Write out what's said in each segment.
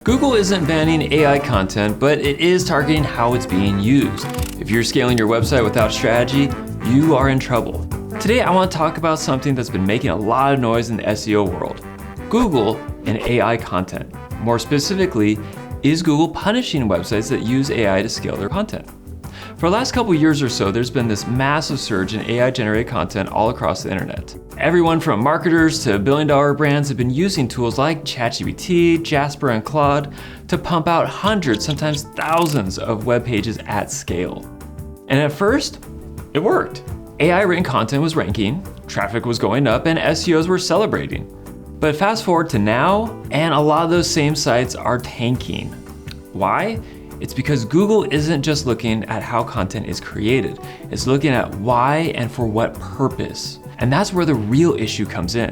Google isn't banning AI content, but it is targeting how it's being used. If you're scaling your website without strategy, you are in trouble. Today, I want to talk about something that's been making a lot of noise in the SEO world: Google and AI content. More specifically, is Google punishing websites that use AI to scale their content? For the last couple years or so, there's been this massive surge in AI-generated content all across the internet. Everyone from marketers to billion-dollar brands have been using tools like ChatGPT, Jasper, and Claude to pump out hundreds, sometimes thousands of web pages at scale. And at first, it worked. AI-written content was ranking, traffic was going up, and SEOs were celebrating. But fast forward to now, and a lot of those same sites are tanking. Why? It's because Google isn't just looking at how content is created, it's looking at why and for what purpose. And that's where the real issue comes in.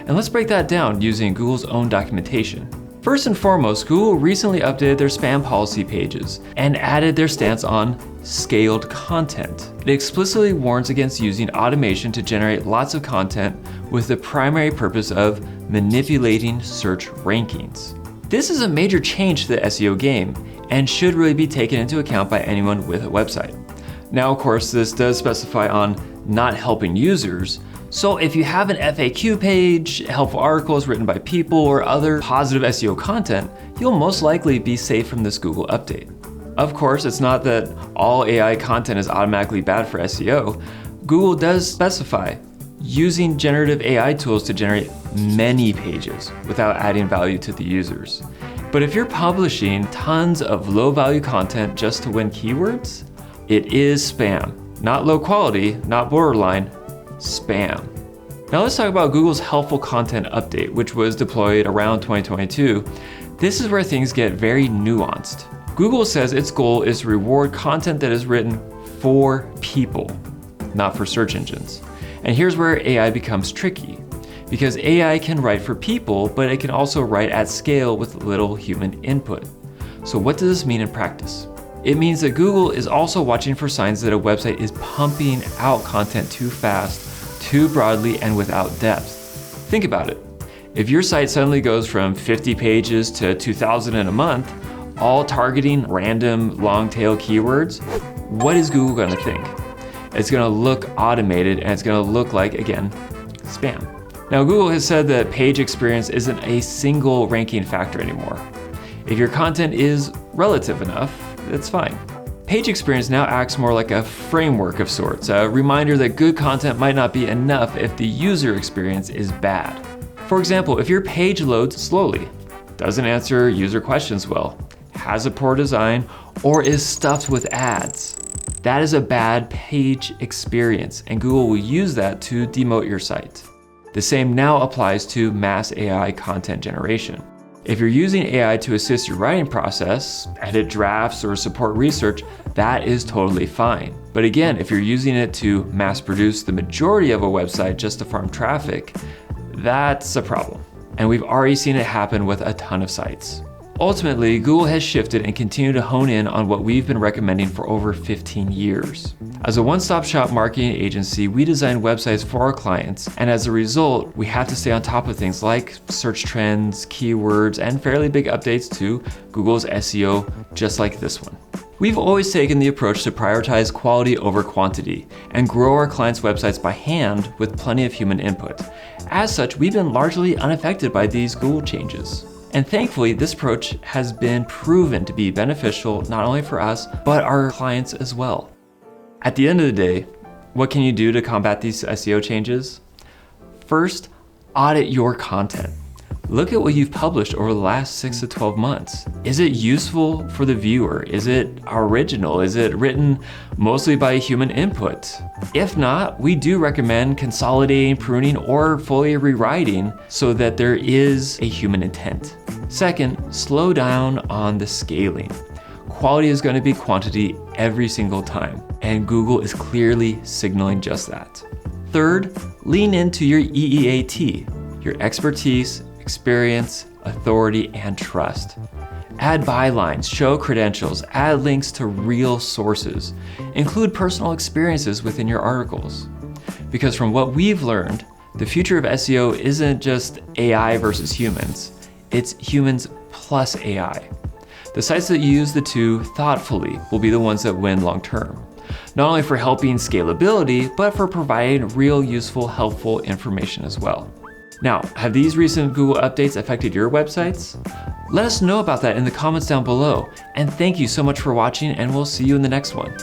And let's break that down using Google's own documentation. First and foremost, Google recently updated their spam policy pages and added their stance on scaled content. It explicitly warns against using automation to generate lots of content with the primary purpose of manipulating search rankings. This is a major change to the SEO game and should really be taken into account by anyone with a website. Now, of course, this does specify on not helping users, so if you have an FAQ page, helpful articles written by people, or other positive SEO content, you'll most likely be safe from this Google update. Of course, it's not that all AI content is automatically bad for SEO. Google does specify using generative AI tools to generate many pages without adding value to the users. But if you're publishing tons of low-value content just to win keywords, it is spam. Not low quality, not borderline, spam. Now let's talk about Google's helpful content update, which was deployed around 2022. This is where things get very nuanced. Google says its goal is to reward content that is written for people, not for search engines. And here's where AI becomes tricky, because AI can write for people, but it can also write at scale with little human input. So what does this mean in practice? It means that Google is also watching for signs that a website is pumping out content too fast, too broadly, and without depth. Think about it. If your site suddenly goes from 50 pages to 2,000 in a month, all targeting random long-tail keywords, what is Google gonna think? It's gonna look automated, and it's gonna look like, again, spam. Now, Google has said that page experience isn't a single ranking factor anymore. If your content is relative enough, it's fine. Page experience now acts more like a framework of sorts, a reminder that good content might not be enough if the user experience is bad. For example, if your page loads slowly, doesn't answer user questions well, has a poor design, or is stuffed with ads, that is a bad page experience, and Google will use that to demote your site. The same now applies to mass AI content generation. If you're using AI to assist your writing process, edit drafts, or support research, that is totally fine. But again, if you're using it to mass produce the majority of a website just to farm traffic, that's a problem. And we've already seen it happen with a ton of sites. Ultimately, Google has shifted and continued to hone in on what we've been recommending for over 15 years. As a one-stop-shop marketing agency, we design websites for our clients, and as a result, we have to stay on top of things like search trends, keywords, and fairly big updates to Google's SEO, just like this one. We've always taken the approach to prioritize quality over quantity and grow our clients' websites by hand with plenty of human input. As such, we've been largely unaffected by these Google changes. And thankfully, this approach has been proven to be beneficial not only for us, but our clients as well. At the end of the day, what can you do to combat these SEO changes? First, audit your content. Look at what you've published over the last 6 to 12 months. Is it useful for the viewer? Is it original? Is it written mostly by human input? If not, we do recommend consolidating, pruning, or fully rewriting so that there is a human intent. Second, slow down on the scaling. Quality is going to be quantity every single time, and Google is clearly signaling just that. Third, lean into your EEAT, your expertise, experience, authority, and trust. Add bylines, show credentials, add links to real sources. Include personal experiences within your articles. Because from what we've learned, the future of SEO isn't just AI versus humans, it's humans plus AI. The sites that use the two thoughtfully will be the ones that win long term, not only for helping scalability, but for providing real useful, helpful information as well. Now, have these recent Google updates affected your websites? Let us know about that in the comments down below. And thank you so much for watching, and we'll see you in the next one.